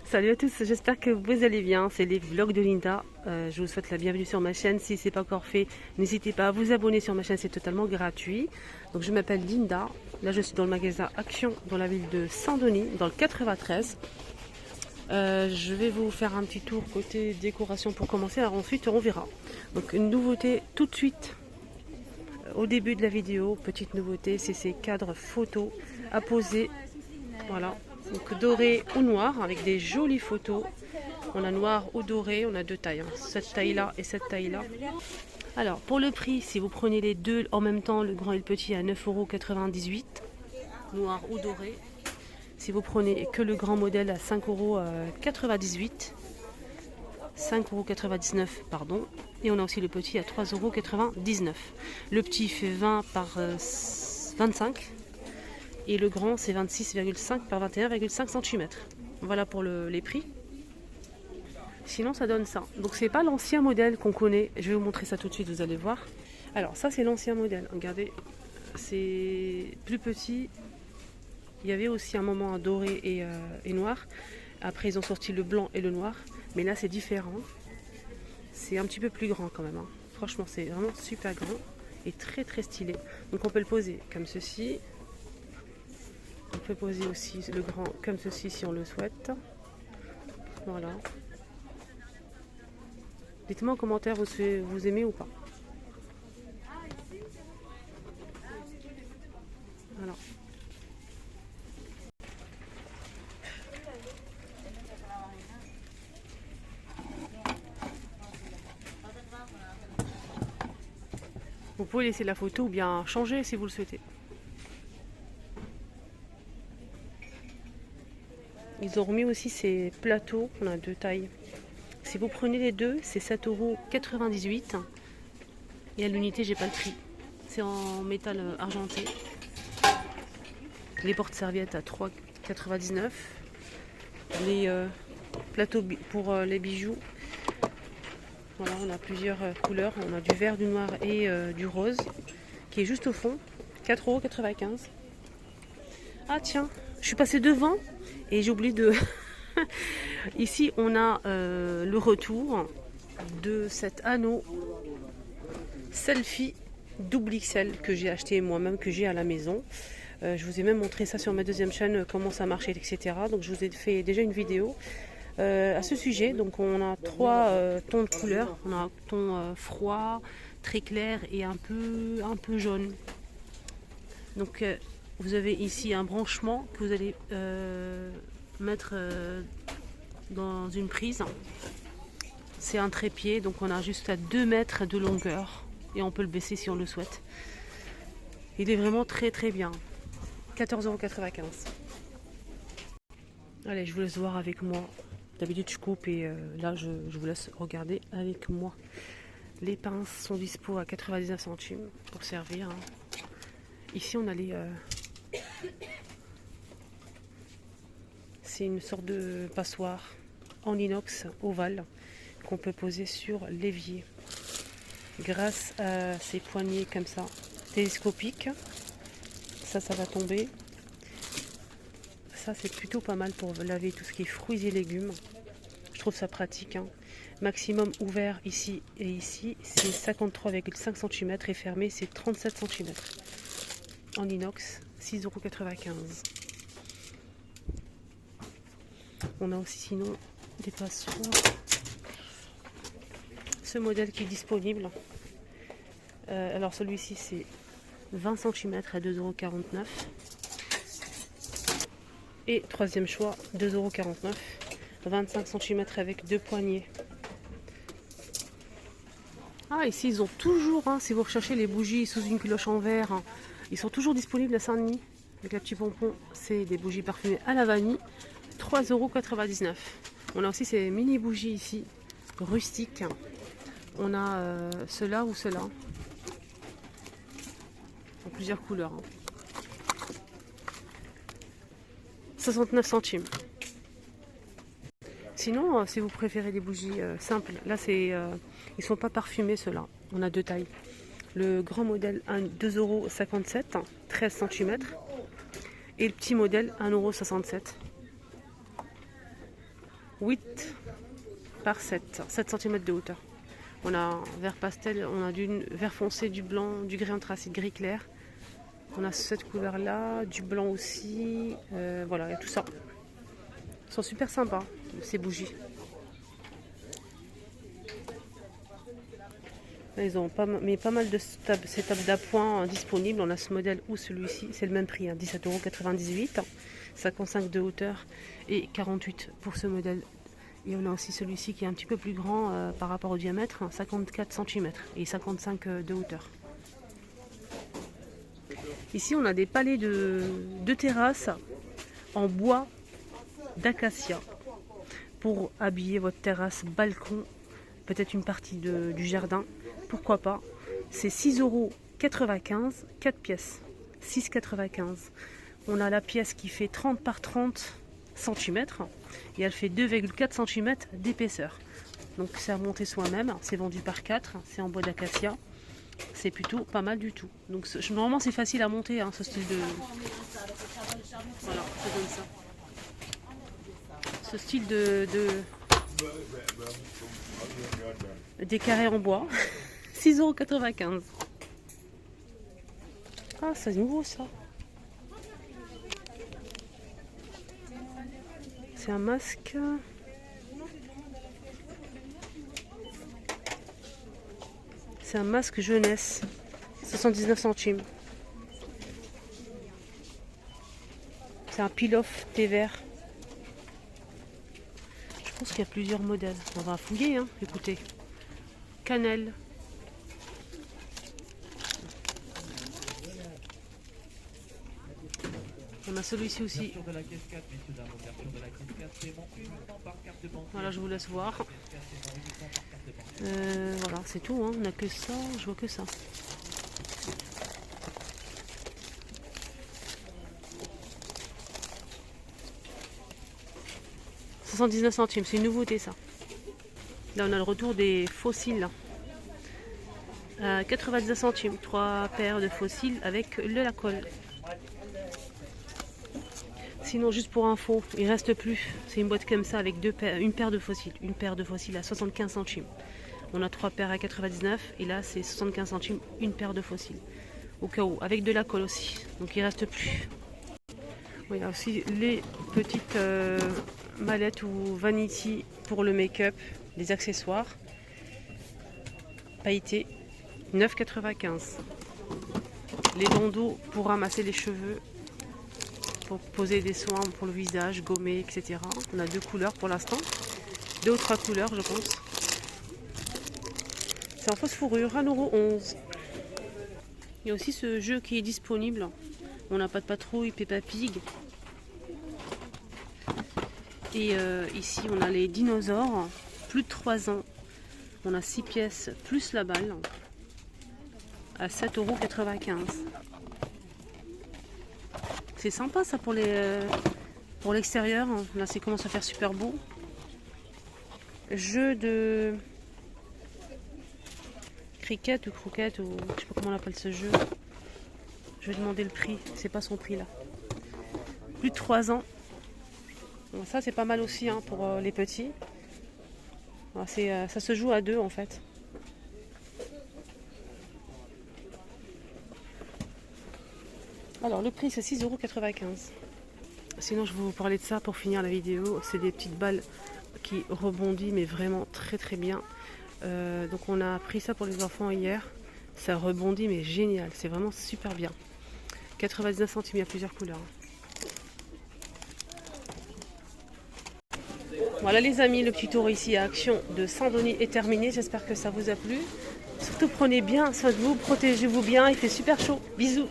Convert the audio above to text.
Salut à tous, j'espère que vous allez bien. C'est les vlogs de Linda. Je vous souhaite la bienvenue sur ma chaîne. Si ce n'est pas encore fait, n'hésitez pas à vous abonner sur ma chaîne, c'est totalement gratuit. Donc je m'appelle Linda. Là je suis dans le magasin Action dans la ville de Saint-Denis, dans le 93. Je vais vous faire un petit tour côté décoration pour commencer. Alors ensuite on verra. Donc une nouveauté tout de suite. Au début de la vidéo, petite nouveauté, c'est ces cadres photos à poser. Voilà. Donc doré ou noir avec des jolies photos. On a noir ou doré, on a deux tailles, hein. Cette taille là et cette taille là. Alors pour le prix, si vous prenez les deux en même temps, le grand et le petit à 9,98 €, noir ou doré. Si vous prenez que le grand modèle à 5,98 €, 5,99 € pardon. Et on a aussi le petit à 3,99 €. Le petit fait 20 par 25. Et le grand, c'est 26,5 par 21,5 cm. Voilà pour les prix. Sinon, ça donne ça. Donc, c'est pas l'ancien modèle qu'on connaît. Je vais vous montrer ça tout de suite, vous allez voir. Alors, ça, c'est l'ancien modèle. Regardez, c'est plus petit. Il y avait aussi un moment un doré et noir. Après, ils ont sorti le blanc et le noir. Mais là, c'est différent. C'est un petit peu plus grand quand même, hein. Franchement, c'est vraiment super grand et très très stylé. Donc, on peut le poser comme ceci. On peut poser aussi le grand comme ceci si on le souhaite. Voilà. Dites-moi en commentaire vous aimez ou pas. Voilà. Vous pouvez laisser la photo ou bien changer si vous le souhaitez. Ils ont remis aussi ces plateaux, on a deux tailles. Si vous prenez les deux, c'est 7,98 €. Et à l'unité, j'ai pas le prix. C'est en métal argenté. Les porte-serviettes à 3,99 €. Les plateaux pour les bijoux. Voilà, on a plusieurs couleurs. On a du vert, du noir et du rose. Qui est juste au fond. 4,95 €. Ah tiens, je suis passée devant. Et j'ai oublié de... Ici, on a le retour de cet anneau selfie double XL que j'ai acheté moi-même, que j'ai à la maison. Je vous ai même montré ça sur ma deuxième chaîne, comment ça marchait, etc. Donc je vous ai fait déjà une vidéo à ce sujet. Donc on a trois tons de couleurs. On a un ton froid, très clair et un peu jaune. Donc vous avez ici un branchement que vous allez mettre dans une prise. C'est un trépied, donc on a juste à 2 mètres de longueur et on peut le baisser si on le souhaite. Il est vraiment très très bien. 14,95 €. Allez, je vous laisse voir avec moi. D'habitude je coupe et là je vous laisse regarder avec moi. Les pinces sont dispo à 99 centimes pour servir, hein. Ici on a les... c'est une sorte de passoire en inox ovale qu'on peut poser sur l'évier. Grâce à ces poignées comme ça, télescopiques, ça va tomber. Ça c'est plutôt pas mal pour laver tout ce qui est fruits et légumes. Je trouve ça pratique, hein. Maximum ouvert ici et ici, c'est 53,5 cm et fermé, c'est 37 cm. En inox, 6,95 €. On a aussi sinon des passoires. Ce modèle qui est disponible. Alors celui-ci c'est 20 cm à 2,49 €. Et troisième choix, 2,49 €. 25 cm avec deux poignées. Ah, ici ils ont toujours, hein, si vous recherchez les bougies sous une cloche en verre, hein, ils sont toujours disponibles à Saint-Denis. Avec la petite pompon, c'est des bougies parfumées à la vanille. 3,99 €. On a aussi ces mini bougies ici, rustiques. On a cela ou cela. En plusieurs couleurs, hein. 69 centimes. Sinon, si vous préférez des bougies simples, là c'est, ils sont pas parfumés ceux-là. On a deux tailles. Le grand modèle 2,57 €, 13 cm. Et le petit modèle 1,67 €. 8 par 7 cm de hauteur. On a un vert pastel, on a du vert foncé, du blanc, du gris anthracite, gris clair. On a cette couleur là, du blanc aussi. Voilà, il y a tout ça. Ils sont super sympas, ces bougies. Ils ont pas mal de ces tables d'appoint disponibles. On a ce modèle ou celui-ci, c'est le même prix, hein, 17,98 €, 55 de hauteur et 48 pour ce modèle. Et on a aussi celui-ci qui est un petit peu plus grand par rapport au diamètre, 54 cm et 55 de hauteur. Ici, on a des palets de terrasse en bois d'acacia pour habiller votre terrasse, balcon, peut-être une partie du jardin. Pourquoi pas? C'est 6,95 €, 4 pièces, 6,95 €. On a la pièce qui fait 30 par 30 cm et elle fait 2,4 cm d'épaisseur. Donc c'est à monter soi-même, c'est vendu par 4, c'est en bois d'acacia. C'est plutôt pas mal du tout. Donc normalement c'est facile à monter, hein, ce style de... Voilà, ça donne ça. Ce style des carrés en bois. 6,95 €. Ah, c'est nouveau ça. C'est un masque. C'est un masque jeunesse. 79 centimes. C'est un peel-off thé vert. Je pense qu'il y a plusieurs modèles. On va fouiller, hein. Écoutez. Cannelle. On a celui-ci aussi. Voilà, je vous laisse voir. Voilà, c'est tout, hein. On n'a que ça, je vois que ça. « 79 centimes, c'est une nouveauté ça. Là on a le retour des fossiles. 99 centimes, 3 paires de fossiles avec la colle. Sinon, juste pour info, il reste plus. C'est une boîte comme ça avec une paire de fossiles. Une paire de fossiles à 75 centimes. On a 3 paires à 99 et là c'est 75 centimes une paire de fossiles. Au cas où, avec de la colle aussi. Donc il reste plus. Il y a aussi les petites mallettes ou vanity pour le make-up, les accessoires. Pailletés, 9,95 €. Les bandeaux pour ramasser les cheveux, pour poser des soins pour le visage, gommer, etc. On a 2 couleurs pour l'instant. 2 ou 3 couleurs, je pense. C'est en fausse fourrure, 1,11 €. Il y a aussi ce jeu qui est disponible. On n'a pas de patrouille, Peppa Pig. Et ici, on a les dinosaures, plus de 3 ans. On a 6 pièces plus la balle à 7,95 €. C'est sympa ça pour l'extérieur. Là, ça commence à faire super beau. Jeu de cricket ou croquette, ou je sais pas comment on appelle ce jeu. Je vais demander le prix. C'est pas son prix là. Plus de 3 ans. Bon, ça c'est pas mal aussi, hein, pour les petits. Alors, ça se joue à 2 en fait. Alors le prix c'est 6,95 €. Sinon je vais vous parler de ça pour finir la vidéo. C'est des petites balles qui rebondissent mais vraiment très très bien. Donc on a pris ça pour les enfants hier. Ça rebondit mais génial. C'est vraiment super bien. 99 centimes, il y a plusieurs couleurs. Voilà les amis, le petit tour ici à Action de Saint-Denis est terminé. J'espère que ça vous a plu. Surtout prenez bien soin de vous, protégez-vous bien. Il fait super chaud. Bisous.